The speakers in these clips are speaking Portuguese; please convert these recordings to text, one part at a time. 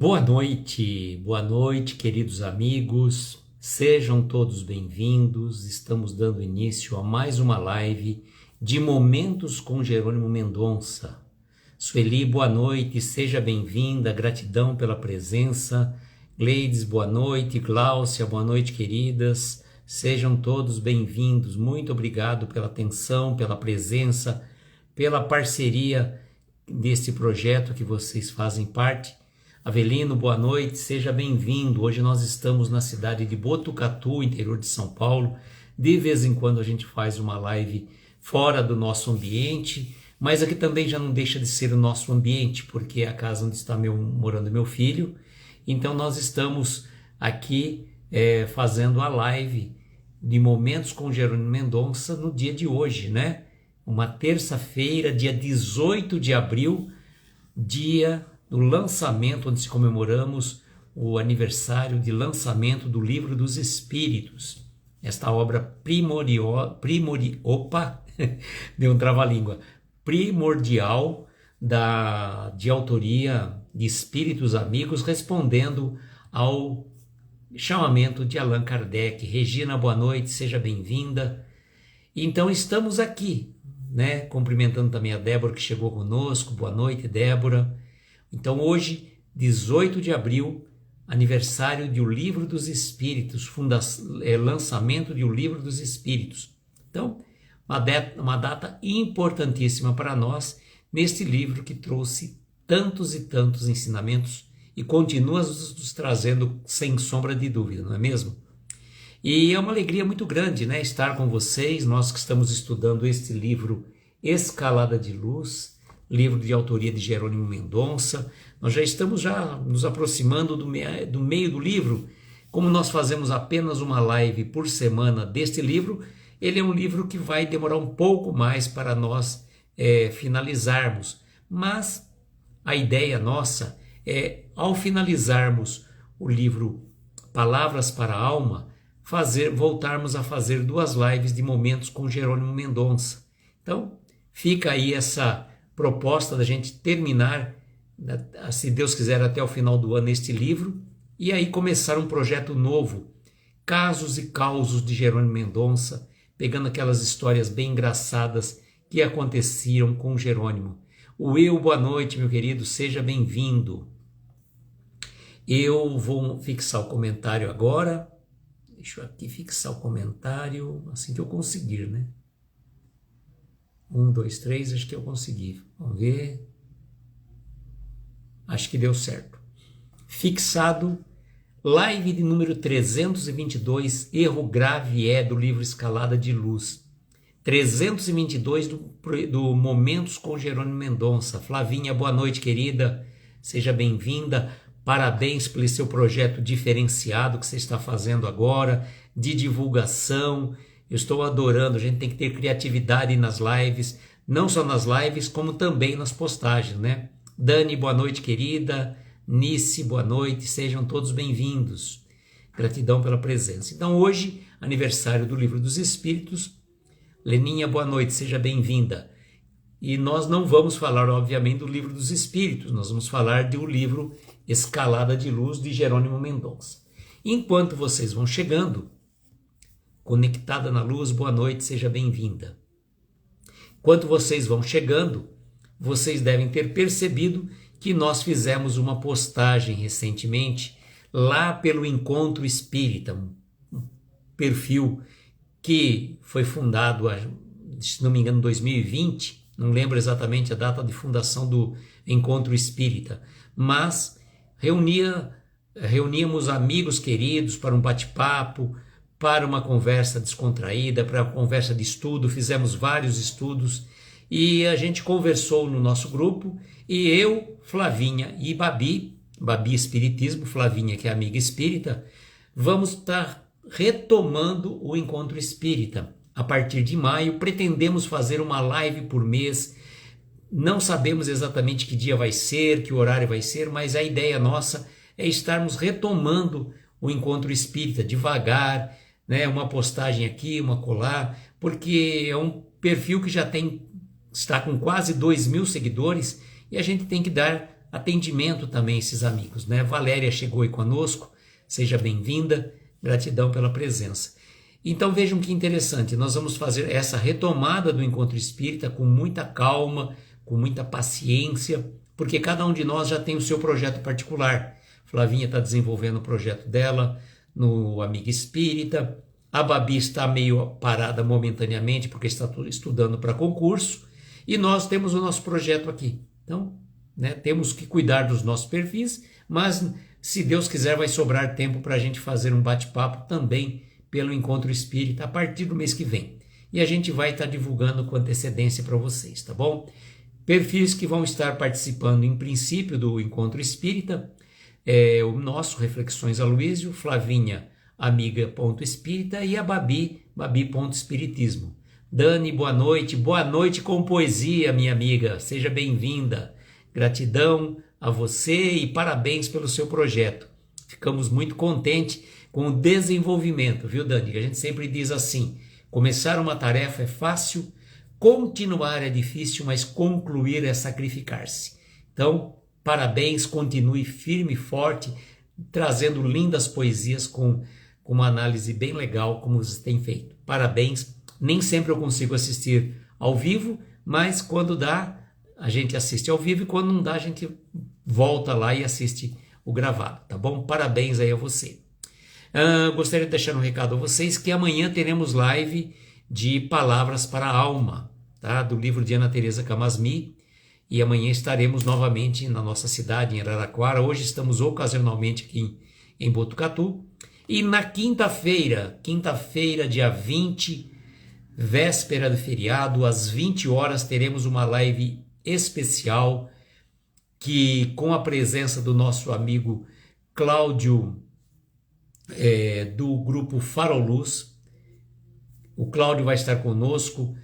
Boa noite, queridos amigos. Sejam todos bem-vindos. Estamos dando início a mais uma live de Momentos com Jerônimo Mendonça. Sueli, boa noite, seja bem-vinda. Gratidão pela presença. Gleides, boa noite. Gláucia, boa noite, queridas. Sejam todos bem-vindos. Muito obrigado pela atenção, pela presença, pela parceria desse projeto que vocês fazem parte. Avelino, boa noite, seja bem-vindo. Hoje nós estamos na cidade de Botucatu, interior de São Paulo. De vez em quando a gente faz uma live fora do nosso ambiente, mas aqui também já não deixa de ser o nosso ambiente, porque é a casa onde está morando meu filho. Então nós estamos aqui fazendo a live de Momentos com Jerônimo Mendonça no dia de hoje, né? Uma terça-feira, dia 18 de abril, dia do lançamento, onde comemoramos o aniversário de lançamento do Livro dos Espíritos. Esta obra deu um trava-língua, primordial de autoria de espíritos amigos, respondendo ao chamamento de Allan Kardec. Regina, boa noite, seja bem-vinda. Então estamos aqui, né, cumprimentando também a Débora que chegou conosco. Boa noite, Débora. Então hoje, 18 de abril, aniversário de O Livro dos Espíritos, lançamento de O Livro dos Espíritos. Então, uma data importantíssima para nós, neste livro que trouxe tantos e tantos ensinamentos e continua nos trazendo sem sombra de dúvida, não é mesmo? E é uma alegria muito grande, né, estar com vocês, nós que estamos estudando este livro Escalada de Luz, livro de autoria de Jerônimo Mendonça. Nós já estamos nos aproximando do meio do livro. Como nós fazemos apenas uma live por semana deste livro, ele é um livro que vai demorar um pouco mais para nós finalizarmos. Mas a ideia nossa é, ao finalizarmos o livro Palavras para a Alma, voltarmos a fazer 2 lives de Momentos com Jerônimo Mendonça. Então, fica aí essa proposta da gente terminar, se Deus quiser, até o final do ano este livro, e aí começar um projeto novo, Casos e Causos de Jerônimo Mendonça, pegando aquelas histórias bem engraçadas que aconteciam com Jerônimo. Boa noite, meu querido, seja bem-vindo. Eu vou fixar o comentário agora. Deixa eu aqui fixar o comentário assim que eu conseguir, né? 1, 2, 3, acho que eu consegui. Vamos ver. Acho que deu certo. Fixado, live de número 322, Erro Grave do livro Escalada de Luz. 322 do Momentos com Jerônimo Mendonça. Flavinha, boa noite, querida. Seja bem-vinda. Parabéns pelo seu projeto diferenciado que você está fazendo agora, de divulgação. Eu estou adorando, a gente tem que ter criatividade nas lives, não só nas lives, como também nas postagens, né? Dani, boa noite, querida. Nice, boa noite, sejam todos bem-vindos. Gratidão pela presença. Então, hoje, aniversário do Livro dos Espíritos. Leninha, boa noite, seja bem-vinda. E nós não vamos falar, obviamente, do Livro dos Espíritos, nós vamos falar do livro Escalada de Luz, de Jerônimo Mendonça. Enquanto vocês vão chegando, Conectada na Luz, boa noite, seja bem-vinda. Enquanto vocês vão chegando, vocês devem ter percebido que nós fizemos uma postagem recentemente lá pelo Encontro Espírita, um perfil que foi fundado, se não me engano, em 2020, não lembro exatamente a data de fundação do Encontro Espírita, mas reuníamos amigos queridos para um bate-papo, para uma conversa descontraída, para uma conversa de estudo. Fizemos vários estudos e a gente conversou no nosso grupo, e eu, Flavinha e Babi Espiritismo, Flavinha que é amiga espírita, vamos estar retomando o Encontro Espírita. A partir de maio, pretendemos fazer uma live por mês. Não sabemos exatamente que dia vai ser, que horário vai ser, mas a ideia nossa é estarmos retomando o Encontro Espírita devagar, né? Uma postagem aqui, uma acolá, porque é um perfil que já está com quase 2.000 seguidores, e a gente tem que dar atendimento também a esses amigos, né? Valéria chegou aí conosco, seja bem-vinda, gratidão pela presença. Então vejam que interessante, nós vamos fazer essa retomada do encontro espírita com muita calma, com muita paciência, porque cada um de nós já tem o seu projeto particular. Flavinha está desenvolvendo o projeto dela no Amiga Espírita, a Babi está meio parada momentaneamente porque está estudando para concurso, e nós temos o nosso projeto aqui. Então, né, temos que cuidar dos nossos perfis, mas se Deus quiser vai sobrar tempo para a gente fazer um bate-papo também pelo Encontro Espírita a partir do mês que vem. E a gente vai estar divulgando com antecedência para vocês, tá bom? Perfis que vão estar participando em princípio do Encontro Espírita, o nosso Reflexões Aloísio, Flavinha, amiga.espírita, e a Babi, babi.espiritismo. Dani, boa noite com poesia, minha amiga, seja bem-vinda. Gratidão a você e parabéns pelo seu projeto. Ficamos muito contentes com o desenvolvimento, viu, Dani? A gente sempre diz assim, começar uma tarefa é fácil, continuar é difícil, mas concluir é sacrificar-se. Então, parabéns, continue firme e forte, trazendo lindas poesias com uma análise bem legal, como você tem feito. Parabéns, nem sempre eu consigo assistir ao vivo, mas quando dá, a gente assiste ao vivo, e quando não dá, a gente volta lá e assiste o gravado, tá bom? Parabéns aí a você. Gostaria de deixar um recado a vocês que amanhã teremos live de Palavras para a Alma, tá? Do livro de Ana Teresa Camasmi, e amanhã estaremos novamente na nossa cidade, em Araraquara. Hoje estamos ocasionalmente aqui em Botucatu. E na quinta-feira, dia 20, véspera do feriado, às 20 horas, teremos uma live especial que, com a presença do nosso amigo Cláudio, do grupo Faroluz. O Cláudio vai estar conosco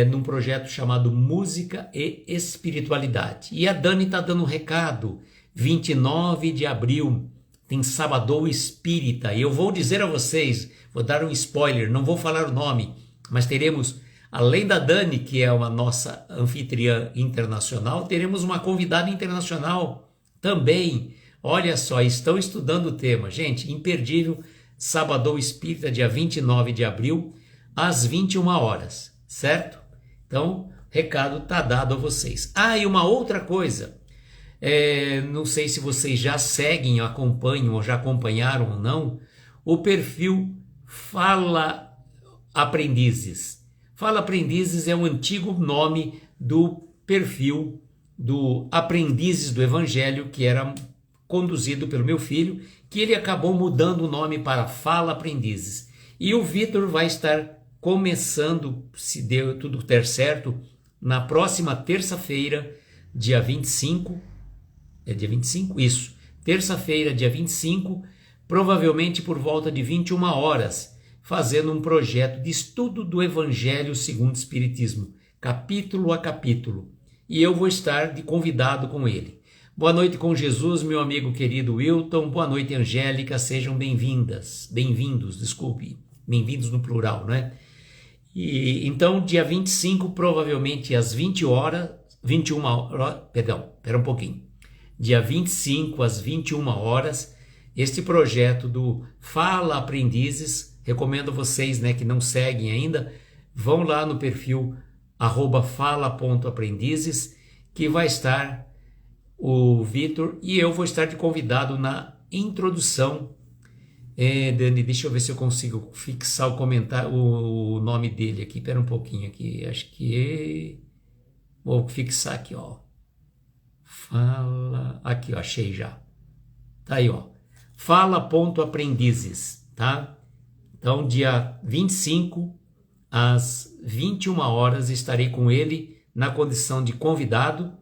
num projeto chamado Música e Espiritualidade. E a Dani está dando um recado, 29 de abril, tem Sabadão Espírita, e eu vou dizer a vocês, vou dar um spoiler, não vou falar o nome, mas teremos, além da Dani, que é uma nossa anfitriã internacional, teremos uma convidada internacional também. Olha só, estão estudando o tema. Gente, imperdível, Sabadão Espírita, dia 29 de abril, às 21 horas, certo? Então, recado está dado a vocês. E uma outra coisa, não sei se vocês já seguem, acompanham ou já acompanharam ou não, o perfil Fala Aprendizes. Fala Aprendizes é um antigo nome do perfil do Aprendizes do Evangelho, que era conduzido pelo meu filho, que ele acabou mudando o nome para Fala Aprendizes. E o Vitor vai estar começando, se deu tudo der certo, na próxima terça-feira, dia 25. É dia 25? Isso. Terça-feira, dia 25, provavelmente por volta de 21 horas, fazendo um projeto de estudo do Evangelho segundo o Espiritismo, capítulo a capítulo. E eu vou estar de convidado com ele. Boa noite com Jesus, meu amigo querido Wilton. Boa noite, Angélica. Sejam bem-vindos, desculpe. Bem-vindos no plural, né? E então, dia 25, provavelmente às 21 horas, espera um pouquinho. Dia 25, às 21 horas, este projeto do Fala Aprendizes, recomendo a vocês, né, que não seguem ainda, vão lá no perfil @fala.aprendizes, que vai estar o Vitor e eu vou estar de convidado na introdução. Dani, deixa eu ver se eu consigo fixar o comentário, o nome dele aqui. Espera um pouquinho aqui, acho que vou fixar aqui, ó. Fala, aqui, ó, achei já. Tá aí, ó. Fala.aprendizes, tá? Então, dia 25, às 21 horas, estarei com ele na condição de convidado,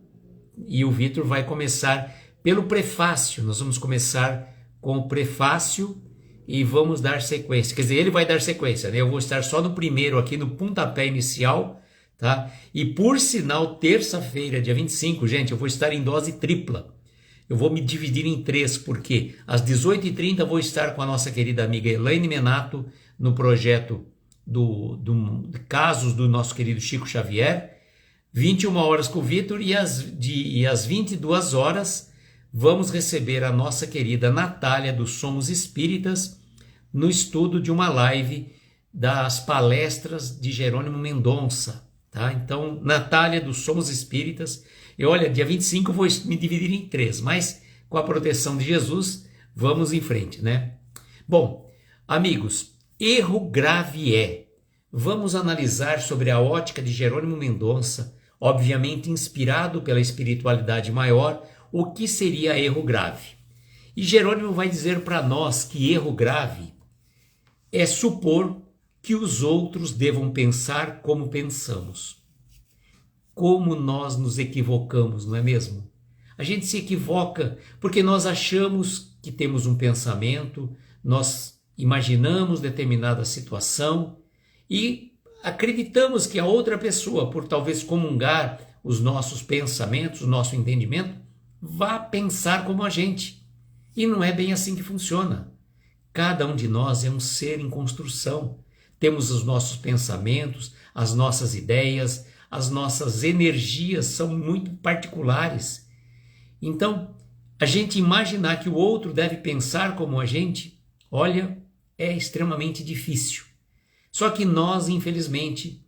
e o Vitor vai começar pelo prefácio. Nós vamos começar com o prefácio e vamos dar sequência. Quer dizer, ele vai dar sequência, né? Eu vou estar só no primeiro aqui, no pontapé inicial, tá? E por sinal, terça-feira, dia 25, gente, eu vou estar em dose tripla. Eu vou me dividir em 3, porque às 18h30 eu vou estar com a nossa querida amiga Elaine Menato no projeto do casos do nosso querido Chico Xavier. 21 horas com o Vitor e às 22 horas vamos receber a nossa querida Natália do Somos Espíritas no estudo de uma live das palestras de Jerônimo Mendonça, tá? Então, Natália do Somos Espíritas, e olha, dia 25 eu vou me dividir em 3, mas com a proteção de Jesus, vamos em frente, né? Bom, amigos, erro grave é. Vamos analisar sobre a ótica de Jerônimo Mendonça, obviamente inspirado pela espiritualidade maior, o que seria erro grave. E Jerônimo vai dizer para nós que erro grave é supor que os outros devam pensar como pensamos. Como nós nos equivocamos, não é mesmo? A gente se equivoca porque nós achamos que temos um pensamento, nós imaginamos determinada situação e acreditamos que a outra pessoa, por talvez comungar os nossos pensamentos, o nosso entendimento, vá pensar como a gente. E não é bem assim que funciona. Cada um de nós é um ser em construção. Temos os nossos pensamentos, as nossas ideias, as nossas energias são muito particulares. Então, a gente imaginar que o outro deve pensar como a gente, olha, é extremamente difícil. Só que nós, infelizmente,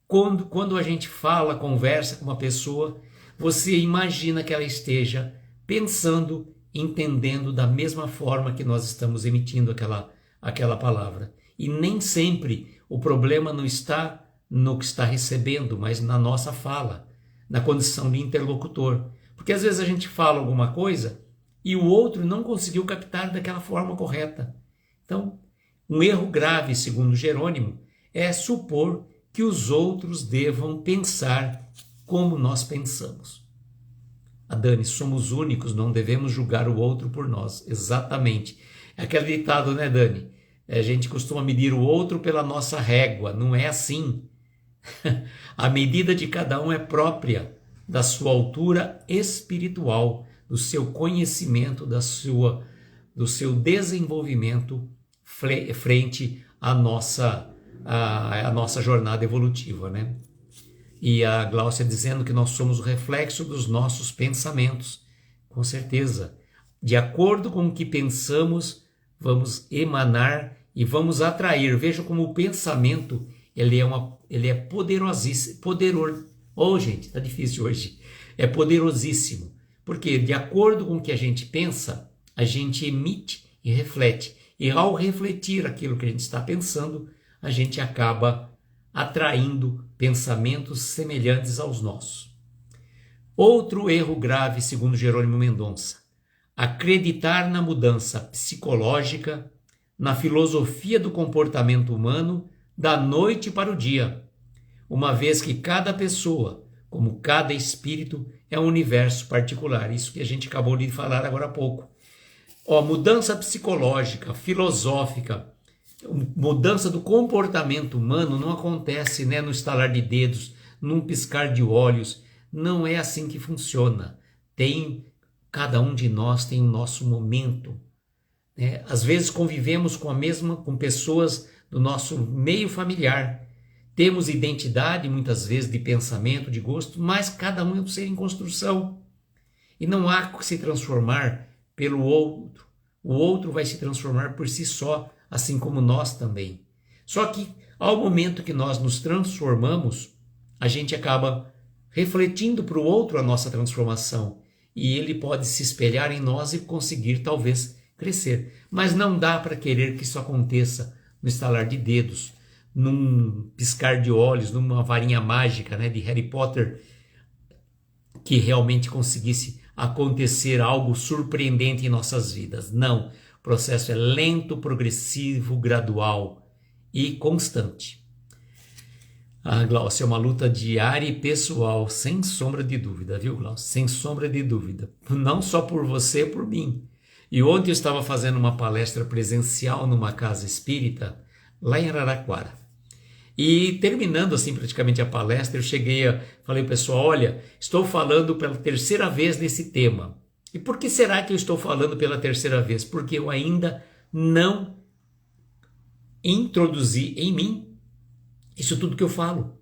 quando a gente fala, conversa com uma pessoa, você imagina que ela esteja pensando, entendendo da mesma forma que nós estamos emitindo aquela palavra. E nem sempre o problema não está no que está recebendo, mas na nossa fala, na condição de interlocutor. Porque às vezes a gente fala alguma coisa e o outro não conseguiu captar daquela forma correta. Então, um erro grave, segundo Jerônimo, é supor que os outros devam pensar como nós pensamos. Dani, somos únicos, não devemos julgar o outro por nós. Exatamente. É aquele ditado, né, Dani? A gente costuma medir o outro pela nossa régua. Não é assim. A medida de cada um é própria da sua altura espiritual, do seu conhecimento, do seu desenvolvimento frente à nossa jornada evolutiva, né? E a Gláucia dizendo que nós somos o reflexo dos nossos pensamentos. Com certeza. De acordo com o que pensamos, vamos emanar e vamos atrair. Veja como o pensamento ele é poderosíssimo. Oh, gente, tá difícil hoje. É poderosíssimo. Porque de acordo com o que a gente pensa, a gente emite e reflete. E ao refletir aquilo que a gente está pensando, a gente acaba atraindo pensamentos semelhantes aos nossos. Outro erro grave, segundo Jerônimo Mendonça, acreditar na mudança psicológica, na filosofia do comportamento humano da noite para o dia, uma vez que cada pessoa, como cada espírito, é um universo particular. Isso que a gente acabou de falar agora há pouco. Mudança psicológica, filosófica, mudança do comportamento humano não acontece, né, no estalar de dedos, num piscar de olhos. Não é assim que funciona. Cada um de nós tem o nosso momento. Né? Às vezes convivemos com pessoas do nosso meio familiar. Temos identidade, muitas vezes, de pensamento, de gosto, mas cada um é um ser em construção. E não há que se transformar pelo outro. O outro vai se transformar por si só, assim como nós também. Só que, ao momento que nós nos transformamos, a gente acaba refletindo para o outro a nossa transformação. E ele pode se espelhar em nós e conseguir, talvez, crescer. Mas não dá para querer que isso aconteça no estalar de dedos, num piscar de olhos, numa varinha mágica, né, de Harry Potter, que realmente conseguisse acontecer algo surpreendente em nossas vidas. Não, o processo é lento, progressivo, gradual e constante. Glaucia, é uma luta diária e pessoal, sem sombra de dúvida, viu, Glaucia? Sem sombra de dúvida. Não só por você, por mim. E ontem eu estava fazendo uma palestra presencial numa casa espírita, lá em Araraquara. E terminando assim praticamente a palestra, falei ao pessoal, olha, estou falando pela terceira vez nesse tema. E por que será que eu estou falando pela terceira vez? Porque eu ainda não introduzi em mim isso tudo que eu falo.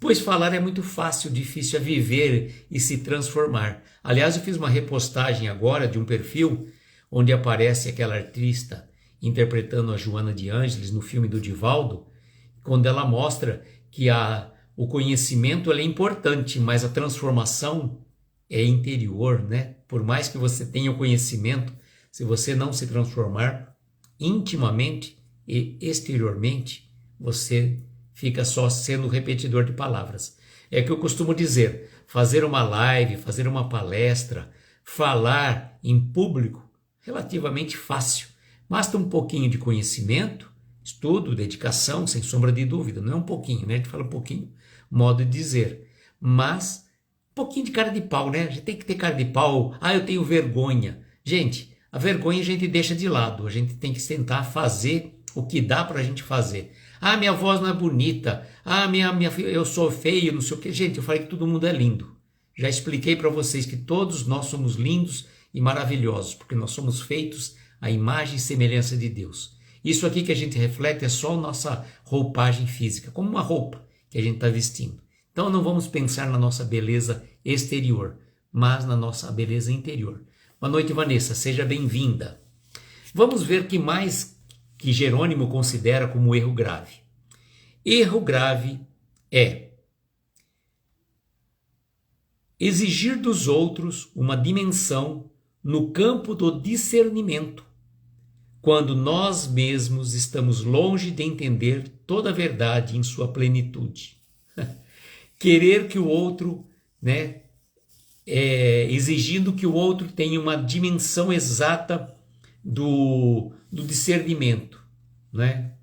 Pois falar é muito fácil, difícil é viver e se transformar. Aliás, eu fiz uma repostagem agora de um perfil onde aparece aquela artista interpretando a Joana de Ângeles no filme do Divaldo, quando ela mostra que o conhecimento é importante, mas a transformação é interior, né? Por mais que você tenha o conhecimento, se você não se transformar intimamente e exteriormente, você fica só sendo repetidor de palavras. É que eu costumo dizer, fazer uma live, fazer uma palestra, falar em público, relativamente fácil. Basta um pouquinho de conhecimento, estudo, dedicação, sem sombra de dúvida. Não é um pouquinho, né? A gente fala um pouquinho, modo de dizer. Mas, um pouquinho de cara de pau, né? A gente tem que ter cara de pau. Ah, eu tenho vergonha. Gente, a vergonha a gente deixa de lado. A gente tem que tentar fazer o que dá pra gente fazer. Ah, minha voz não é bonita. Ah, eu sou feio, não sei o quê. Gente, eu falei que todo mundo é lindo. Já expliquei para vocês que todos nós somos lindos e maravilhosos, porque nós somos feitos à imagem e semelhança de Deus. Isso aqui que a gente reflete é só a nossa roupagem física, como uma roupa que a gente está vestindo. Então não vamos pensar na nossa beleza exterior, mas na nossa beleza interior. Boa noite, Vanessa, seja bem-vinda. Vamos ver o que mais que Jerônimo considera como erro grave. Erro grave é exigir dos outros uma dimensão no campo do discernimento, quando nós mesmos estamos longe de entender toda a verdade em sua plenitude. Querer que o outro, exigindo que o outro tenha uma dimensão exata do discernimento, né?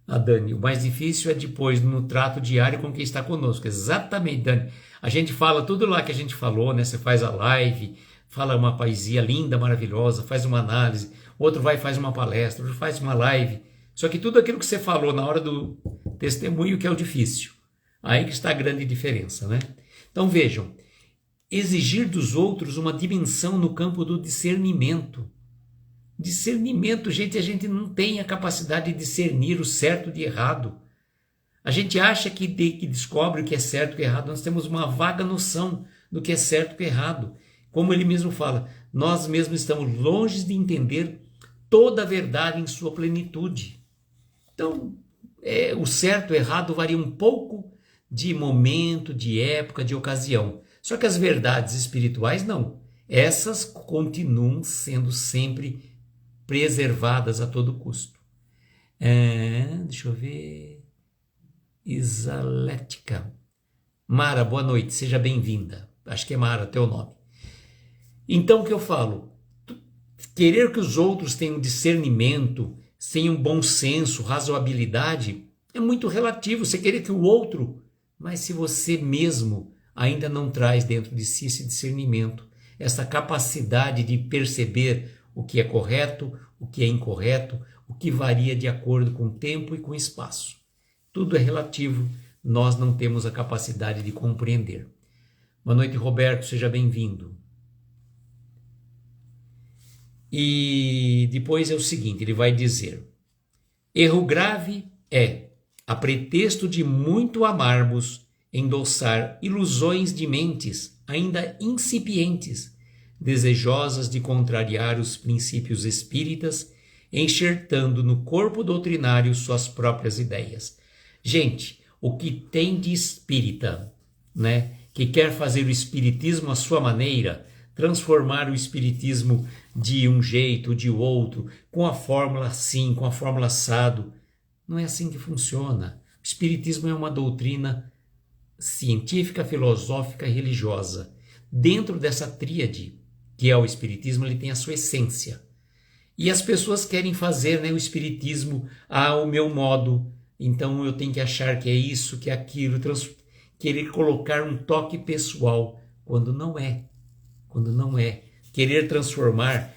A Dani, o mais difícil é depois, no trato diário com quem está conosco. Exatamente, Dani. A gente fala tudo lá que a gente falou, né? Você faz a live, fala uma poesia linda, maravilhosa, faz uma análise, outro vai e faz uma palestra, outro faz uma live. Só que tudo aquilo que você falou na hora do testemunho que é o difícil. Aí que está a grande diferença, né? Então vejam, exigir dos outros uma dimensão no campo do discernimento. Discernimento, gente, a gente não tem a capacidade de discernir o certo de errado. A gente acha que descobre o que é certo e o que é errado. Nós temos uma vaga noção do que é certo e o que é errado. Como ele mesmo fala, nós mesmos estamos longe de entender toda a verdade em sua plenitude. Então, o certo e o errado varia um pouco de momento, de época, de ocasião. Só que as verdades espirituais não. Essas continuam sendo sempre preservadas a todo custo. Deixa eu ver. Isalética. Mara, boa noite, seja bem-vinda. Acho que é Mara, teu nome. Então o que eu falo? Querer que os outros tenham discernimento, tenham bom senso, razoabilidade, é muito relativo. Você querer que o outro, mas se você mesmo ainda não traz dentro de si esse discernimento, essa capacidade de perceber o que é correto, o que é incorreto, o que varia de acordo com o tempo e com o espaço. Tudo é relativo, nós não temos a capacidade de compreender. Boa noite, Roberto, seja bem-vindo. E depois é o seguinte, ele vai dizer, erro grave é, a pretexto de muito amarmos, endossar ilusões de mentes ainda incipientes, desejosas de contrariar os princípios espíritas, enxertando no corpo doutrinário suas próprias ideias. Gente, o que tem de espírita, que quer fazer o espiritismo à sua maneira, transformar o espiritismo de um jeito, de outro, com a fórmula assim, com a fórmula assado, não é assim que funciona. O espiritismo é uma doutrina científica, filosófica e religiosa. Dentro dessa tríade, que é o espiritismo, ele tem a sua essência. E as pessoas querem fazer o espiritismo ao meu modo, então eu tenho que achar que é isso, que é aquilo, querer colocar um toque pessoal, quando não é. Querer transformar,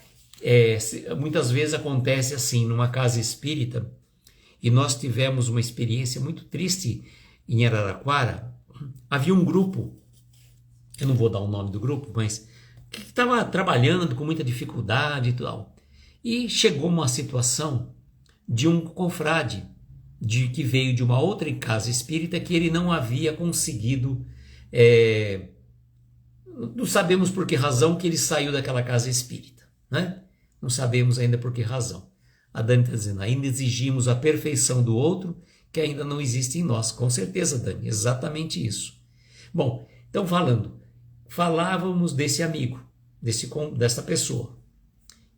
muitas vezes acontece assim, numa casa espírita, e nós tivemos uma experiência muito triste em Araraquara. Havia um grupo, eu não vou dar o nome do grupo, mas que estava trabalhando com muita dificuldade e tal. E chegou uma situação de um confrade de que veio de uma outra casa espírita que ele não havia conseguido, não sabemos por que razão que ele saiu daquela casa espírita, né? Não sabemos ainda por que razão. A Dani está dizendo, ainda exigimos a perfeição do outro que ainda não existe em nós. Com certeza, Dani, exatamente isso. Bom, então falávamos desse amigo, dessa pessoa.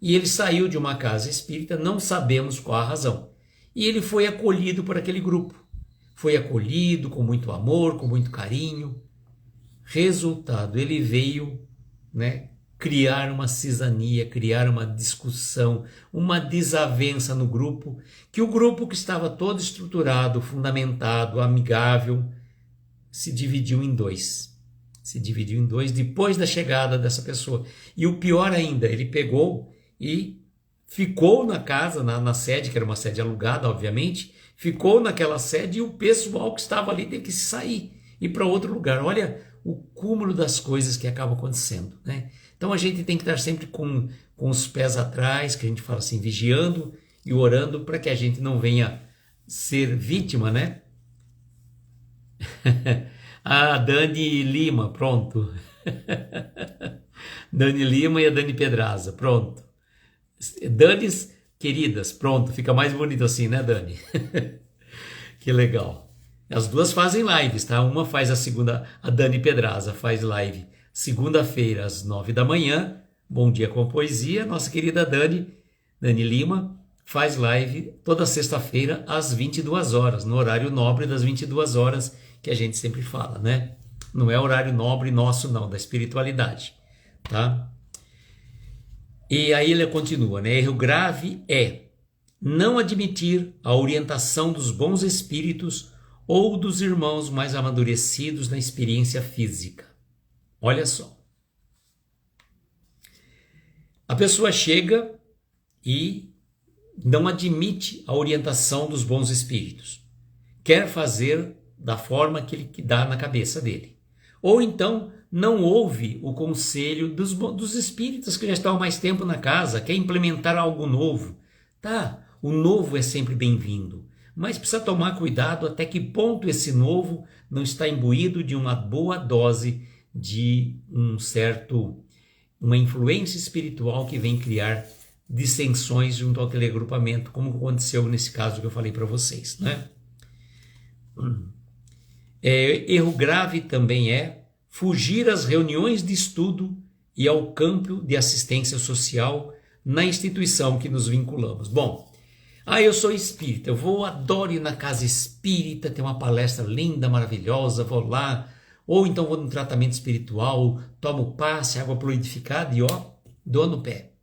E ele saiu de uma casa espírita, não sabemos qual a razão. E ele foi acolhido por aquele grupo. Foi acolhido com muito amor, com muito carinho. Resultado, ele veio, né, criar uma cisania, criar uma discussão, uma desavença no grupo, que o grupo que estava todo estruturado, fundamentado, amigável, se dividiu em dois. Se dividiu em dois depois da chegada dessa pessoa. E o pior ainda, ele pegou e ficou na casa, na sede, que era uma sede alugada, obviamente, ficou naquela sede e o pessoal que estava ali teve que sair e ir para outro lugar. Olha o cúmulo das coisas que acabam acontecendo, né? Então a gente tem que estar sempre com os pés atrás, que a gente fala assim, vigiando e orando para que a gente não venha ser vítima, né? A Dani Lima, pronto. Dani Lima e a Dani Pedraza, pronto. Danis queridas, pronto, fica mais bonito assim, né, Dani? Que legal. As duas fazem lives, tá? Uma faz a Dani Pedraza faz live segunda-feira às 9 da manhã, Bom Dia com Poesia. Nossa querida Dani Lima, faz live toda sexta-feira às 22 horas, no horário nobre das 22 horas, que a gente sempre fala, né? Não é horário nobre nosso não, da espiritualidade, tá? E aí ele continua, né? Erro grave é não admitir a orientação dos bons espíritos ou dos irmãos mais amadurecidos na experiência física. Olha só. A pessoa chega e não admite a orientação dos bons espíritos. Quer fazer da forma que ele dá na cabeça dele. Ou então não ouve o conselho dos espíritas que já estão há mais tempo na casa, quer implementar algo novo. Tá, o novo é sempre bem-vindo, mas precisa tomar cuidado até que ponto esse novo não está imbuído de uma boa dose de uma influência espiritual que vem criar dissensões junto àquele agrupamento, como aconteceu nesse caso que eu falei para vocês, né? Erro grave também é fugir às reuniões de estudo e ao campo de assistência social na instituição que nos vinculamos. Bom, eu sou espírita, adoro ir na casa espírita, tem uma palestra linda, maravilhosa, vou lá, ou então vou no tratamento espiritual, tomo passe, água fluidificada e dou no pé.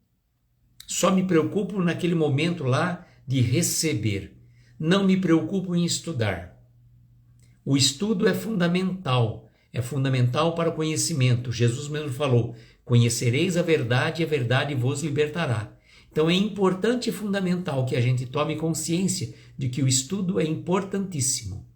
Só me preocupo naquele momento lá de receber, não me preocupo em estudar. O estudo é fundamental para o conhecimento. Jesus mesmo falou, conhecereis a verdade e a verdade vos libertará. Então é importante e fundamental que a gente tome consciência de que o estudo é importantíssimo.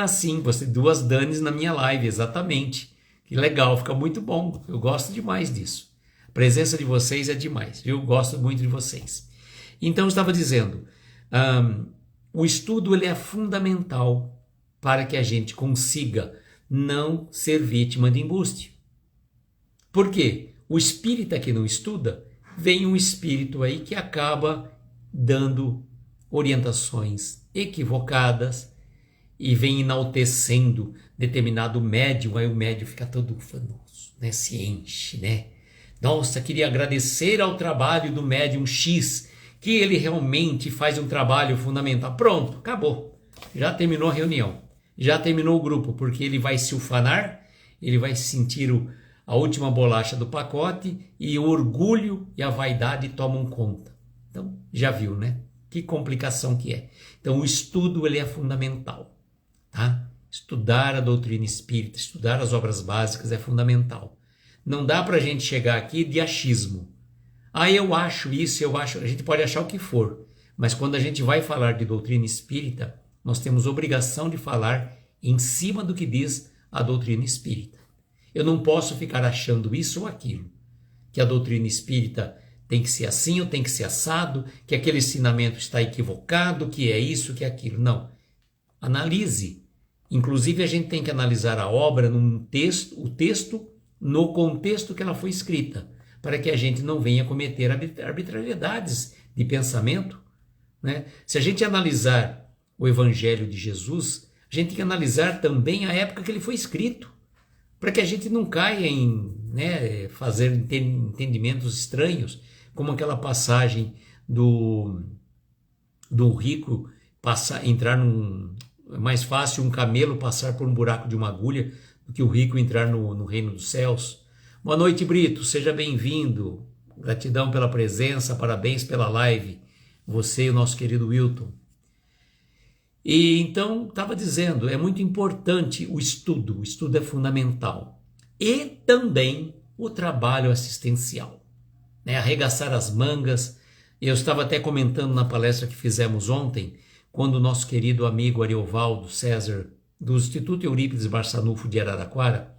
Sim, você 2 Danis na minha live, exatamente. Que legal, fica muito bom, eu gosto demais disso. A presença de vocês é demais, eu gosto muito de vocês. Então eu estava dizendo, o estudo ele é fundamental para que a gente consiga não ser vítima de embuste. Por quê? O espírita que não estuda, vem um espírito aí que acaba dando orientações equivocadas e vem enaltecendo determinado médium, aí o médium fica todo fanoso, né? Se enche, né? Nossa, queria agradecer ao trabalho do médium X, que ele realmente faz um trabalho fundamental. Pronto, acabou. Já terminou a reunião. Já terminou o grupo, porque ele vai se ufanar, ele vai sentir a última bolacha do pacote e o orgulho e a vaidade tomam conta. Então, já viu, né? Que complicação que é. Então, o estudo ele é fundamental, tá? Estudar a doutrina espírita, estudar as obras básicas é fundamental. Não dá para a gente chegar aqui de achismo. Eu acho isso, a gente pode achar o que for, mas quando a gente vai falar de doutrina espírita, nós temos obrigação de falar em cima do que diz a doutrina espírita. Eu não posso ficar achando isso ou aquilo, que a doutrina espírita tem que ser assim ou tem que ser assado, que aquele ensinamento está equivocado, que é isso, que é aquilo. Não. Analise. Inclusive, a gente tem que analisar a obra num texto, o texto no contexto que ela foi escrita, para que a gente não venha cometer arbitrariedades de pensamento, né? Se a gente analisar o Evangelho de Jesus, a gente tem que analisar também a época que ele foi escrito, para que a gente não caia em, né, fazer entendimentos estranhos, como aquela passagem do rico entrar num... É mais fácil um camelo passar por um buraco de uma agulha do que o rico entrar no reino dos céus. Boa noite, Brito, seja bem-vindo. Gratidão pela presença, parabéns pela live. Você e o nosso querido Wilton. E então, estava dizendo, é muito importante o estudo é fundamental. E também o trabalho assistencial, né? Arregaçar as mangas. Eu estava até comentando na palestra que fizemos ontem, quando o nosso querido amigo Ariovaldo César, do Instituto Eurípides Barçanufo de Araraquara,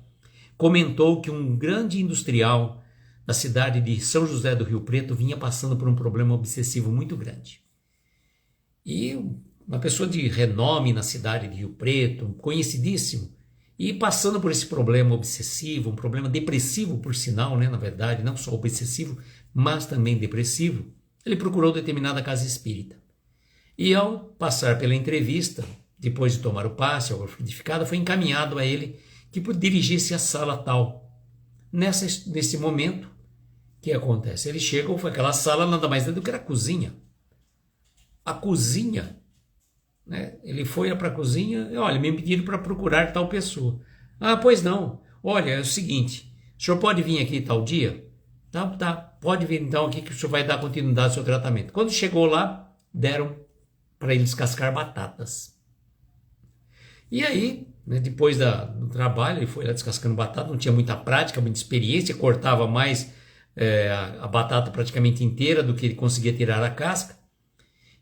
comentou que um grande industrial da cidade de São José do Rio Preto vinha passando por um problema obsessivo muito grande. E uma pessoa de renome na cidade de Rio Preto, conhecidíssimo, e passando por esse problema obsessivo, um problema depressivo por sinal, né, na verdade, não só obsessivo, mas também depressivo, ele procurou determinada casa espírita. E ao passar pela entrevista, depois de tomar o passe, ao frutificado, foi encaminhado a ele que dirigisse a sala tal. Nesse momento, o que acontece? Ele chega, foi aquela sala nada mais do que era a cozinha. A cozinha, né? Ele foi para a cozinha, olha, me pediram para procurar tal pessoa. Ah, pois não. Olha, é o seguinte, o senhor pode vir aqui tal dia? Tá, pode vir então aqui que o senhor vai dar continuidade ao seu tratamento. Quando chegou lá, deram para ele descascar batatas. E aí, né, depois do trabalho, ele foi lá descascando batata, não tinha muita prática, muita experiência, cortava mais a batata praticamente inteira do que ele conseguia tirar a casca.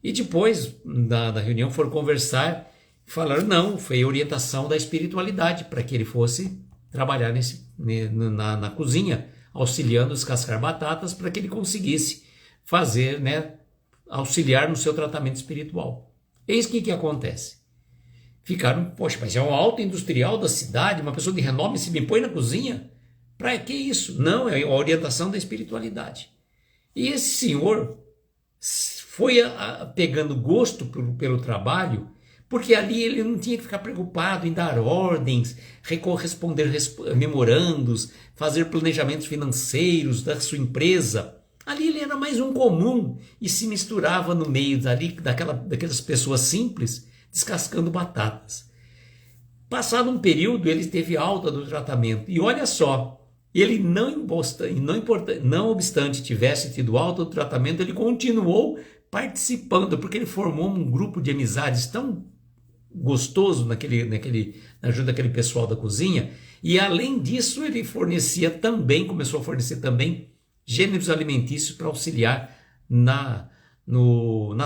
E depois da reunião foram conversar e falaram, não, foi orientação da espiritualidade para que ele fosse trabalhar na cozinha, auxiliando a descascar batatas para que ele conseguisse fazer, né, auxiliar no seu tratamento espiritual. Eis que acontece. Ficaram, poxa, mas é um alto industrial da cidade, uma pessoa de renome se me põe na cozinha? Para que isso? Não, é a orientação da espiritualidade. E esse senhor foi pegando gosto pelo trabalho, porque ali ele não tinha que ficar preocupado em dar ordens, responder memorandos, fazer planejamentos financeiros da sua empresa. Ali ele era mais um comum e se misturava no meio daquelas pessoas simples, descascando batatas. Passado um período, ele teve alta do tratamento. E olha só, ele não obstante tivesse tido alta do tratamento, ele continuou participando, porque ele formou um grupo de amizades tão gostoso na ajuda daquele pessoal da cozinha. E além disso, ele começou a fornecer também gêneros alimentícios para auxiliar na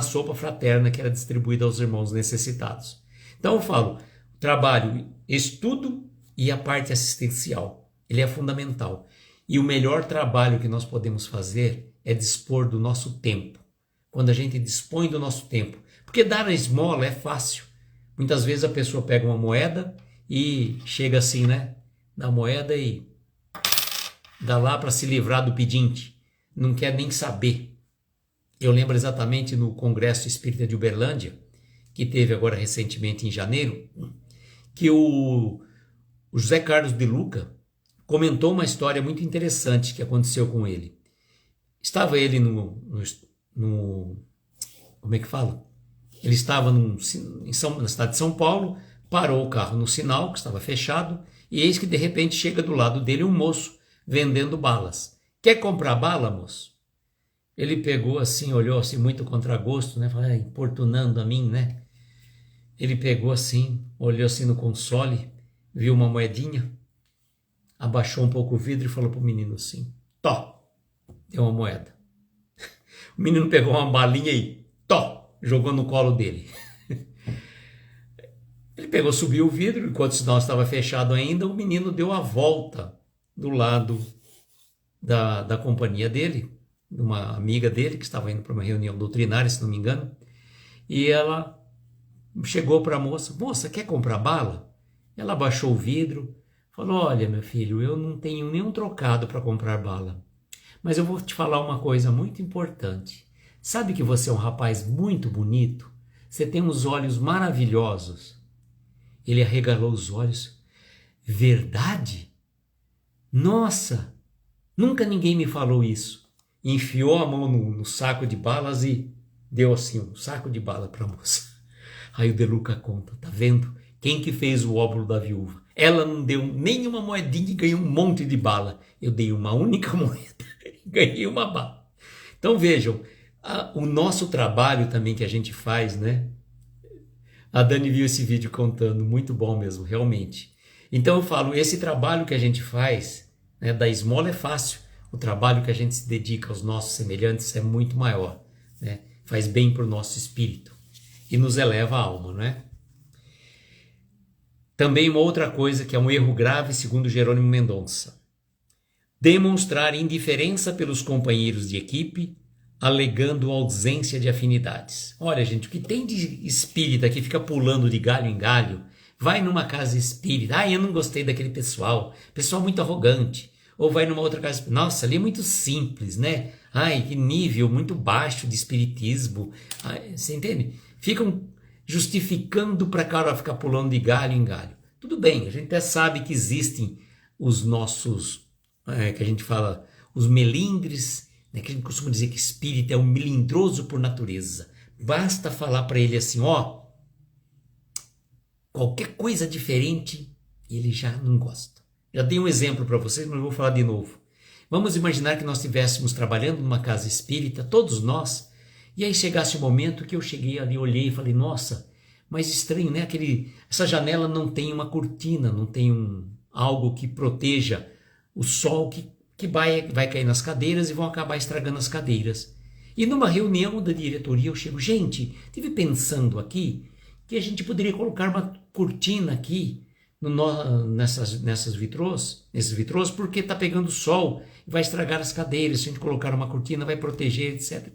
sopa fraterna que era distribuída aos irmãos necessitados. Então eu falo, trabalho, estudo e a parte assistencial, ele é fundamental. E o melhor trabalho que nós podemos fazer é dispor do nosso tempo. Quando a gente dispõe do nosso tempo. Porque dar a esmola é fácil. Muitas vezes a pessoa pega uma moeda e chega assim, né? Na moeda e dá lá para se livrar do pedinte. Não quer nem saber. Eu lembro exatamente no Congresso Espírita de Uberlândia, que teve agora recentemente em janeiro, que o José Carlos de Luca comentou uma história muito interessante que aconteceu com ele. Estava ele como é que fala? Ele estava na cidade de São Paulo, parou o carro no sinal, que estava fechado, e eis que de repente chega do lado dele um moço vendendo balas. Quer comprar bala, moço? Ele pegou assim, olhou assim, muito contragosto, né? Falei, importunando a mim, né? Ele pegou assim, olhou assim no console, viu uma moedinha, abaixou um pouco o vidro e falou pro menino assim, tó, deu uma moeda. O menino pegou uma balinha e, tó, jogou no colo dele. Ele pegou, subiu o vidro, enquanto o sinal estava fechado ainda, o menino deu a volta do lado da companhia dele, de uma amiga dele que estava indo para uma reunião doutrinária, se não me engano, e ela chegou para a moça: moça, quer comprar bala? Ela baixou o vidro, falou: olha, meu filho, eu não tenho nenhum trocado para comprar bala, mas eu vou te falar uma coisa muito importante. Sabe que você é um rapaz muito bonito? Você tem uns olhos maravilhosos. Ele arregalou os olhos. Verdade? Nossa, nunca ninguém me falou isso. Enfiou a mão no saco de balas e deu assim um saco de bala para a moça. Aí o De Luca conta: tá vendo? Quem que fez o óbolo da viúva? Ela não deu nenhuma moedinha e ganhou um monte de bala. Eu dei uma única moeda e ganhei uma bala. Então vejam, o nosso trabalho também que a gente faz, né? A Dani viu esse vídeo contando, muito bom mesmo, realmente. Então eu falo, esse trabalho que a gente faz, né, da esmola é fácil. O trabalho que a gente se dedica aos nossos semelhantes é muito maior, né? Faz bem para o nosso espírito e nos eleva a alma, né? Também uma outra coisa que é um erro grave, segundo Jerônimo Mendonça: demonstrar indiferença pelos companheiros de equipe, alegando ausência de afinidades. Olha, gente, o que tem de espírita que fica pulando de galho em galho, vai numa casa espírita: eu não gostei daquele pessoal muito arrogante. Ou vai numa outra casa: nossa, ali é muito simples, né? Que nível muito baixo de espiritismo. Você entende? Ficam justificando para cara ficar pulando de galho em galho. Tudo bem, a gente até sabe que existem os nossos, que a gente fala, os melindres, né, que a gente costuma dizer que espírito é um melindroso por natureza. Basta falar para ele assim: qualquer coisa diferente, ele já não gosta. Já dei um exemplo para vocês, mas eu vou falar de novo. Vamos imaginar que nós estivéssemos trabalhando numa casa espírita, todos nós, e aí chegasse o momento que eu cheguei ali, olhei e falei: nossa, mas estranho, né? Essa janela não tem uma cortina, não tem algo que proteja o sol que vai cair nas cadeiras e vão acabar estragando as cadeiras. E numa reunião da diretoria eu chego: gente, estive pensando aqui que a gente poderia colocar uma cortina aqui nesses vitrôs, porque está pegando sol e vai estragar as cadeiras. Se a gente colocar uma cortina, vai proteger, etc.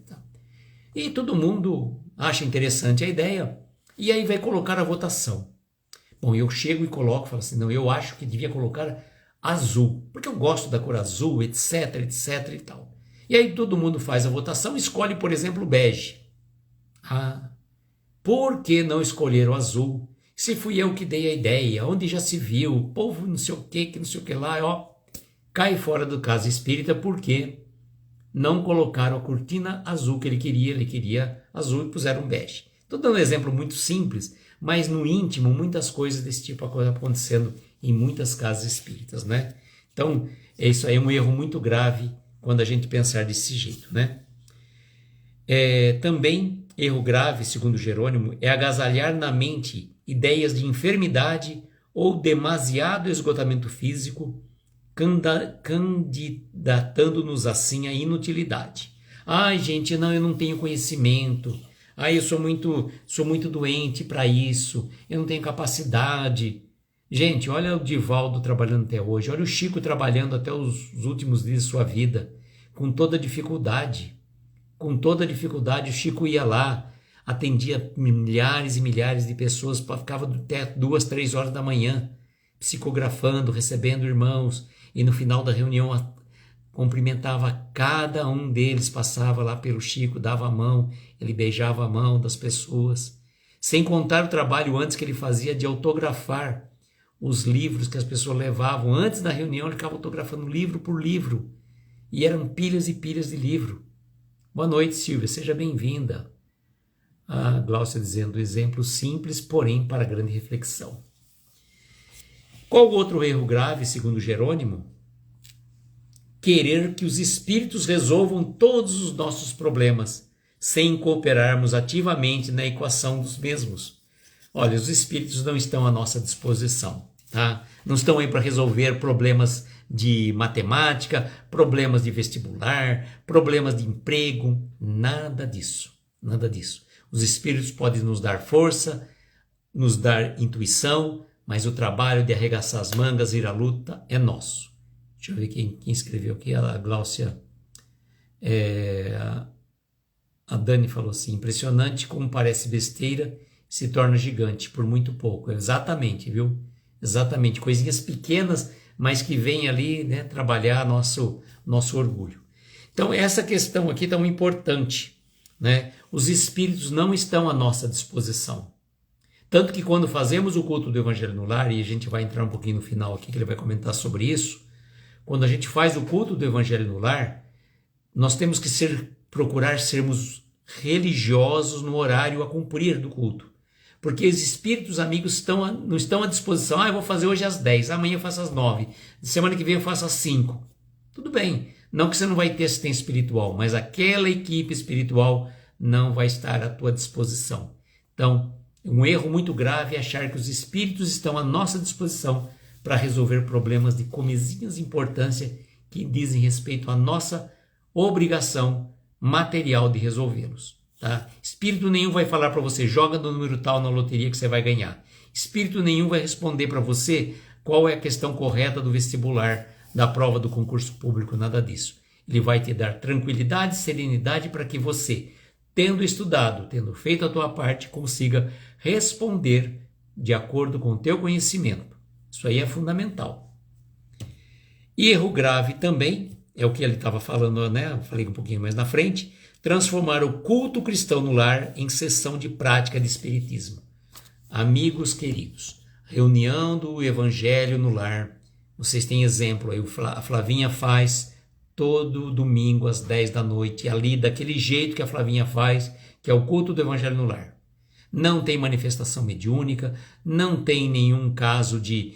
E todo mundo acha interessante a ideia, e aí vai colocar a votação. Bom, eu chego e coloco, falo assim: não, eu acho que devia colocar azul, porque eu gosto da cor azul, etc, etc e tal. E aí todo mundo faz a votação, escolhe, por exemplo, o bege. Por que não escolher o azul? Se fui eu que dei a ideia, onde já se viu, o povo não sei o que não sei o que lá, cai fora do casa espírita, porque não colocaram a cortina azul que ele queria azul e puseram bege. Estou dando um exemplo muito simples, mas no íntimo muitas coisas desse tipo acontecendo em muitas casas espíritas, né? Então, isso aí é um erro muito grave quando a gente pensar desse jeito, né? Também, erro grave, segundo Jerônimo, é agasalhar na mente ideias de enfermidade ou demasiado esgotamento físico, candidatando-nos assim à inutilidade. Gente, não, eu não tenho conhecimento. Eu sou muito doente para isso. Eu não tenho capacidade. Gente, olha o Divaldo trabalhando até hoje. Olha o Chico trabalhando até os últimos dias de sua vida, com toda dificuldade. Com toda dificuldade, o Chico ia lá, atendia milhares e milhares de pessoas, ficava até 2, 3 horas da manhã, psicografando, recebendo irmãos, e no final da reunião cumprimentava cada um deles, passava lá pelo Chico, dava a mão, ele beijava a mão das pessoas, sem contar o trabalho antes que ele fazia de autografar os livros que as pessoas levavam. Antes da reunião ele ficava autografando livro por livro, e eram pilhas e pilhas de livro. Boa noite, Silvia, seja bem-vinda. A Gláucia dizendo: exemplo simples, porém para grande reflexão. Qual outro erro grave, segundo Jerônimo? Querer que os espíritos resolvam todos os nossos problemas, sem cooperarmos ativamente na equação dos mesmos. Olha, os espíritos não estão à nossa disposição, tá? Não estão aí para resolver problemas de matemática, problemas de vestibular, problemas de emprego, nada disso, nada disso. Os espíritos podem nos dar força, nos dar intuição, mas o trabalho de arregaçar as mangas, ir à luta, é nosso. Deixa eu ver quem escreveu aqui, a Gláucia A Dani falou assim, impressionante como parece besteira, se torna gigante por muito pouco. Exatamente, viu? Exatamente, coisinhas pequenas, mas que vêm ali, né, trabalhar nosso orgulho. Então, essa questão aqui é tão importante, né? Os espíritos não estão à nossa disposição. Tanto que quando fazemos o culto do Evangelho no Lar, e a gente vai entrar um pouquinho no final aqui, que ele vai comentar sobre isso, quando a gente faz o culto do Evangelho no Lar, nós temos que procurar sermos religiosos no horário a cumprir do culto. Porque os espíritos amigos não estão à disposição. Eu vou fazer hoje às 10, amanhã eu faço às 9, semana que vem eu faço às 5. Tudo bem, não que você não vai ter assistência espiritual, mas aquela equipe espiritual não vai estar à tua disposição. Então, um erro muito grave é achar que os espíritos estão à nossa disposição para resolver problemas de comezinhas importância que dizem respeito à nossa obrigação material de resolvê-los. Tá? Espírito nenhum vai falar para você, joga no número tal na loteria que você vai ganhar. Espírito nenhum vai responder para você qual é a questão correta do vestibular, da prova do concurso público, nada disso. Ele vai te dar tranquilidade, serenidade para que você, tendo estudado, tendo feito a tua parte, consiga responder de acordo com o teu conhecimento. Isso aí é fundamental. E erro grave também, é o que ele estava falando, né? Eu falei um pouquinho mais na frente, transformar o culto cristão no lar em sessão de prática de espiritismo. Amigos queridos, reunião do Evangelho no lar. Vocês têm exemplo aí, a Flavinha faz todo domingo às 10 da noite, ali daquele jeito que a Flavinha faz, que é o culto do Evangelho no lar. Não tem manifestação mediúnica, não tem nenhum caso de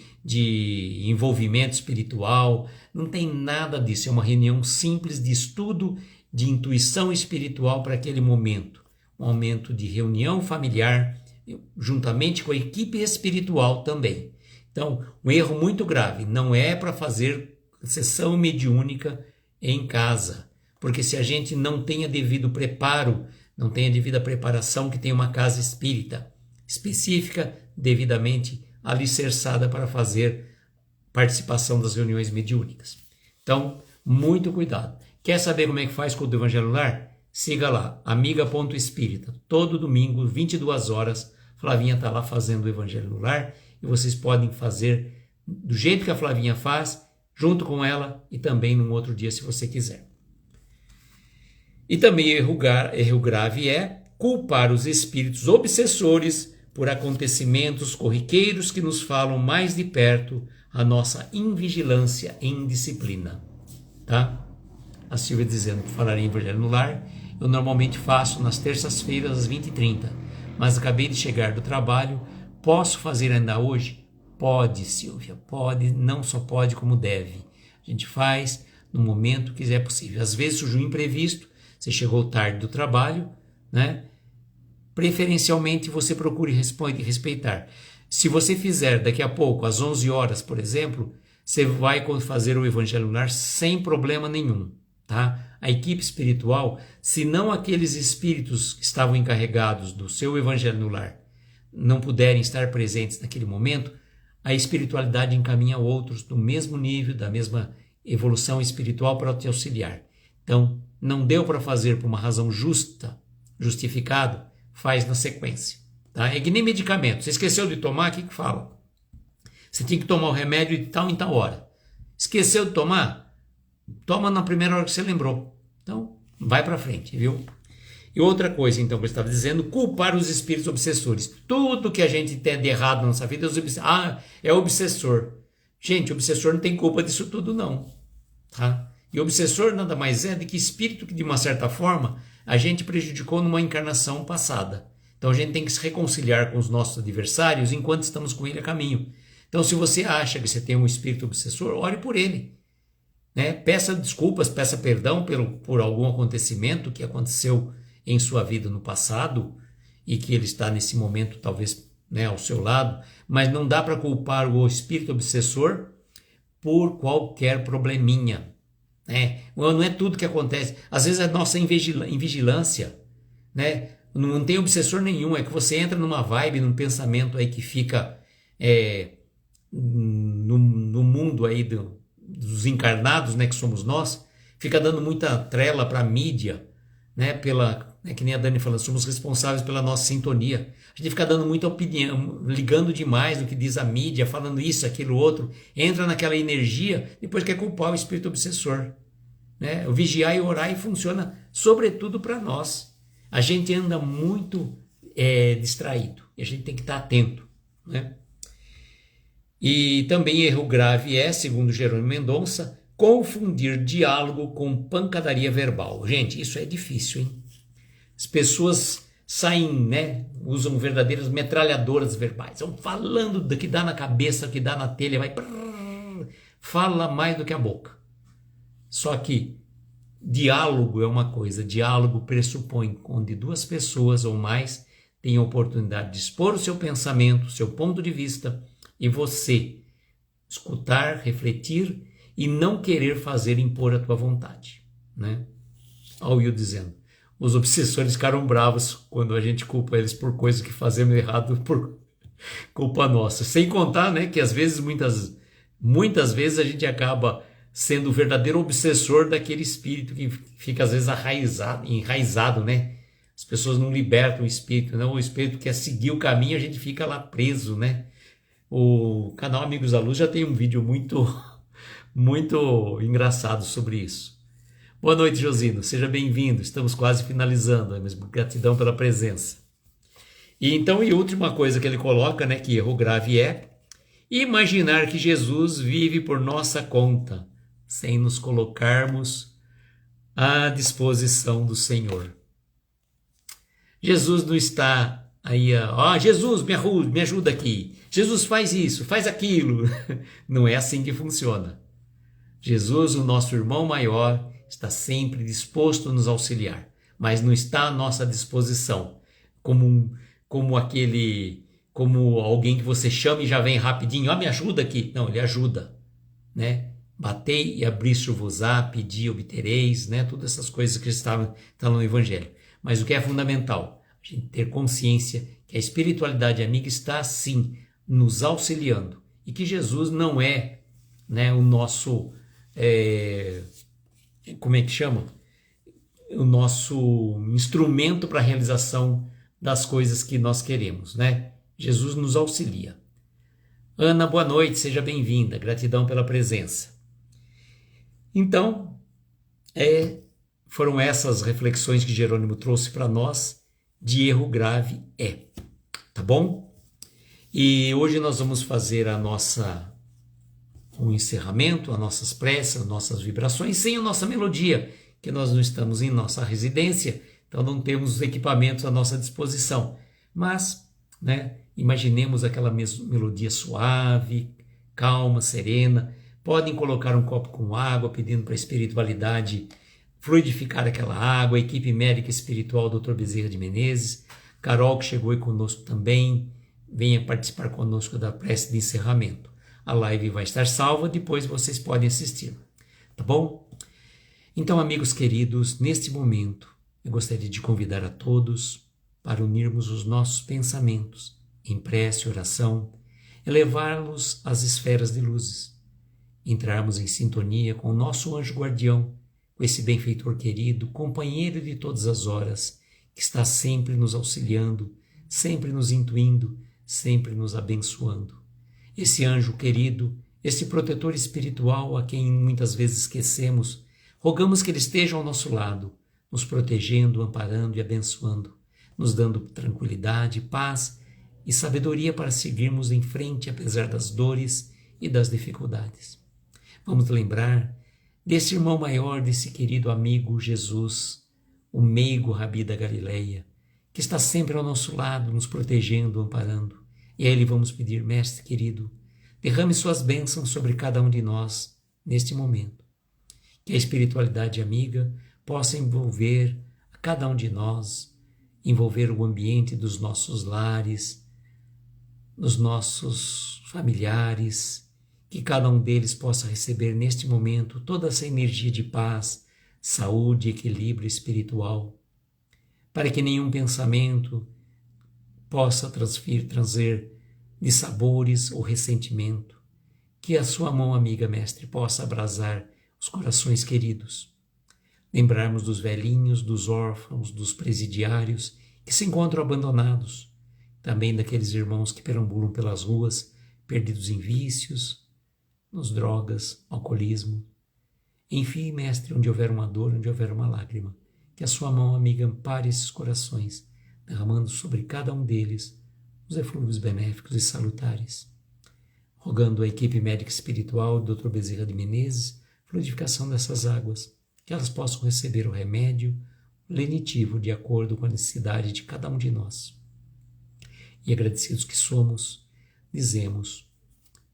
envolvimento espiritual, não tem nada disso. É uma reunião simples de estudo, de intuição espiritual para aquele momento. Um momento de reunião familiar, juntamente com a equipe espiritual também. Então, um erro muito grave, não é para fazer sessão mediúnica em casa, porque se a gente não tem a devido preparo, não tem a devida preparação que tem uma casa espírita específica, devidamente alicerçada para fazer participação das reuniões mediúnicas. Então, muito cuidado. Quer saber como é que faz com o Evangelho no Lar? Siga lá, amiga.espírita. Todo domingo, 22 horas, Flavinha está lá fazendo o Evangelho no Lar e vocês podem fazer do jeito que a Flavinha faz, junto com ela e também num outro dia, se você quiser. E também erro grave é culpar os espíritos obsessores por acontecimentos corriqueiros que nos falam mais de perto a nossa invigilância e indisciplina. Tá? A Silvia dizendo que falarei em Evangelho no Lar, eu normalmente faço nas terças-feiras às 20h30, mas acabei de chegar do trabalho, posso fazer ainda hoje? Pode, Silvia, pode, não só pode como deve. A gente faz no momento que é possível. Às vezes surge um imprevisto, você chegou tarde do trabalho, né? Preferencialmente você procure respeitar. Se você fizer daqui a pouco, às 11 horas, por exemplo, você vai fazer o Evangelho no Lar sem problema nenhum. Tá? A equipe espiritual, se não aqueles espíritos que estavam encarregados do seu Evangelho no Lar não puderem estar presentes naquele momento, a espiritualidade encaminha outros do mesmo nível, da mesma evolução espiritual para te auxiliar. Então, não deu para fazer por uma razão justificada, faz na sequência. Tá? É que nem medicamento. Você esqueceu de tomar, o que fala? Você tem que tomar o remédio de tal em tal hora. Esqueceu de tomar? Toma na primeira hora que você lembrou. Então, vai para frente, viu? E outra coisa, então, que eu estava dizendo, culpar os espíritos obsessores. Tudo que a gente tem de errado na nossa vida é obsessor. Gente, obsessor não tem culpa disso tudo, não. Tá? E obsessor nada mais é do que espírito que, de uma certa forma, a gente prejudicou numa encarnação passada. Então, a gente tem que se reconciliar com os nossos adversários enquanto estamos com ele a caminho. Então, se você acha que você tem um espírito obsessor, ore por ele. Né? Peça desculpas, peça perdão por algum acontecimento que aconteceu em sua vida no passado e que ele está nesse momento talvez, né, ao seu lado, mas não dá para culpar o espírito obsessor por qualquer probleminha. Né? Não é tudo que acontece. Às vezes é nossa invigilância. Né? Não tem obsessor nenhum, é que você entra numa vibe, num pensamento aí que fica no mundo aí dos encarnados, né, que somos nós, fica dando muita trela para a mídia, né? Que nem a Dani falou, somos responsáveis pela nossa sintonia. A gente fica dando muita opinião, ligando demais no que diz a mídia, falando isso, aquilo, outro, entra naquela energia, depois quer culpar o espírito obsessor. Né? O vigiar e orar funciona sobretudo para nós. A gente anda muito distraído e a gente tem que estar atento. Né? E também erro grave segundo Jerônimo Mendonça, confundir diálogo com pancadaria verbal. Gente, isso é difícil, hein? As pessoas saem, né? Usam verdadeiras metralhadoras verbais. Vão falando do que dá na cabeça, do que dá na telha, fala mais do que a boca. Só que diálogo é uma coisa, diálogo pressupõe onde duas pessoas ou mais têm a oportunidade de expor o seu pensamento, o seu ponto de vista, e você escutar, refletir e não querer fazer impor a tua vontade. Né? Olha o Will dizendo, os obsessores ficaram bravos quando a gente culpa eles por coisas que fazemos errado por culpa nossa. Sem contar, né, que às vezes, muitas vezes a gente acaba sendo o verdadeiro obsessor daquele espírito que fica às vezes enraizado, né? As pessoas não libertam o espírito, não? O espírito quer seguir o caminho, a gente fica lá preso, né? O canal Amigos da Luz já tem um vídeo muito engraçado sobre isso. Boa noite, Josino, seja bem-vindo, estamos quase finalizando, mas gratidão pela presença. E então, e última coisa que ele coloca, né, que erro grave imaginar que Jesus vive por nossa conta, sem nos colocarmos à disposição do Senhor. Jesus não está aí, Jesus, me ajuda aqui. Jesus faz isso, faz aquilo. Não é assim que funciona. Jesus, o nosso irmão maior, está sempre disposto a nos auxiliar, mas não está à nossa disposição, como alguém que você chama e já vem rapidinho, me ajuda aqui. Não, ele ajuda, né? Batei e abri-se-vos-á, pedi e obtereis, né? Todas essas coisas que estão no Evangelho. Mas o que é fundamental? A gente ter consciência que a espiritualidade amiga está, sim, nos auxiliando. E que Jesus não é, né, o nosso... como é que chama? O nosso instrumento para a realização das coisas que nós queremos, né? Jesus nos auxilia. Ana, boa noite, seja bem-vinda. Gratidão pela presença. Então, foram essas reflexões que Jerônimo trouxe para nós de erro grave tá bom? E hoje nós vamos fazer um encerramento, as nossas preces, as nossas vibrações, sem a nossa melodia, que nós não estamos em nossa residência, então não temos os equipamentos à nossa disposição. Mas, né, imaginemos aquela melodia suave, calma, serena. Podem colocar um copo com água, pedindo para a espiritualidade fluidificar aquela água, a equipe médica espiritual Dr. Bezerra de Menezes, Carol, que chegou aí conosco também, venha participar conosco da prece de encerramento. A live vai estar salva, depois vocês podem assistir, tá bom? Então, amigos queridos, neste momento, eu gostaria de convidar a todos para unirmos os nossos pensamentos em prece e oração, elevá-los às esferas de luzes, entrarmos em sintonia com o nosso anjo guardião, com esse benfeitor querido, companheiro de todas as horas, que está sempre nos auxiliando, sempre nos intuindo, sempre nos abençoando. Esse anjo querido, esse protetor espiritual a quem muitas vezes esquecemos, rogamos que ele esteja ao nosso lado, nos protegendo, amparando e abençoando, nos dando tranquilidade, paz e sabedoria para seguirmos em frente apesar das dores e das dificuldades. Vamos lembrar desse irmão maior, desse querido amigo Jesus, o meigo Rabi da Galileia, que está sempre ao nosso lado, nos protegendo, amparando. E a ele vamos pedir, mestre querido, derrame suas bênçãos sobre cada um de nós neste momento. Que a espiritualidade amiga possa envolver a cada um de nós, envolver o ambiente dos nossos lares, dos nossos familiares, que cada um deles possa receber neste momento toda essa energia de paz, saúde e equilíbrio espiritual, para que nenhum pensamento possa trazer dissabores ou ressentimento, que a sua mão amiga, mestre, possa abrasar os corações queridos, lembrarmos dos velhinhos, dos órfãos, dos presidiários que se encontram abandonados, também daqueles irmãos que perambulam pelas ruas, perdidos em vícios, nos drogas, alcoolismo. Enfim, Mestre, onde houver uma dor, onde houver uma lágrima, que a sua mão amiga ampare esses corações, derramando sobre cada um deles os eflúvios benéficos e salutares. Rogando à equipe médica espiritual do Dr. Bezerra de Menezes, fluidificação dessas águas, que elas possam receber o remédio lenitivo de acordo com a necessidade de cada um de nós. E agradecidos que somos, dizemos: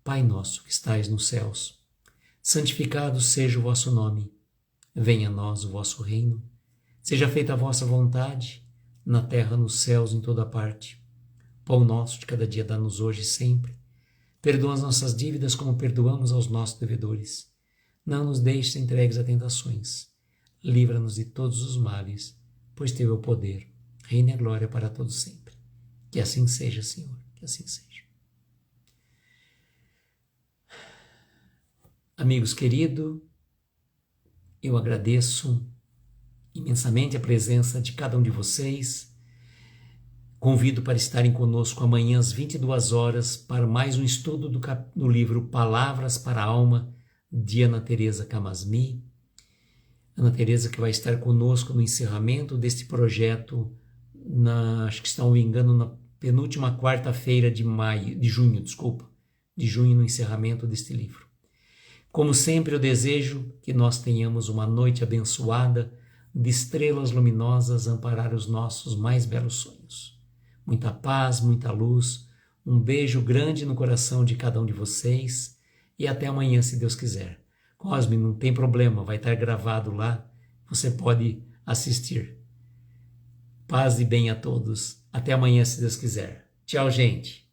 Pai nosso que estais nos céus, santificado seja o vosso nome. Venha a nós o vosso reino. Seja feita a vossa vontade, na terra, nos céus, em toda parte. Pão nosso de cada dia dá-nos hoje e sempre. Perdoa as nossas dívidas como perdoamos aos nossos devedores. Não nos deixes entregues a tentações. Livra-nos de todos os males, pois teu é o poder, reina e a glória para todos sempre. Que assim seja, Senhor, que assim seja. Amigos queridos, eu agradeço imensamente a presença de cada um de vocês. Convido para estarem conosco amanhã às 22 horas para mais um estudo do livro Palavras para a Alma, de Ana Teresa Camasmi. Ana Teresa que vai estar conosco no encerramento deste projeto, acho que se não me engano, na penúltima quarta-feira de junho, no encerramento deste livro. Como sempre, eu desejo que nós tenhamos uma noite abençoada, de estrelas luminosas a amparar os nossos mais belos sonhos. Muita paz, muita luz, um beijo grande no coração de cada um de vocês e até amanhã, se Deus quiser. Cosme, não tem problema, vai estar gravado lá, você pode assistir. Paz e bem a todos. Até amanhã, se Deus quiser. Tchau, gente.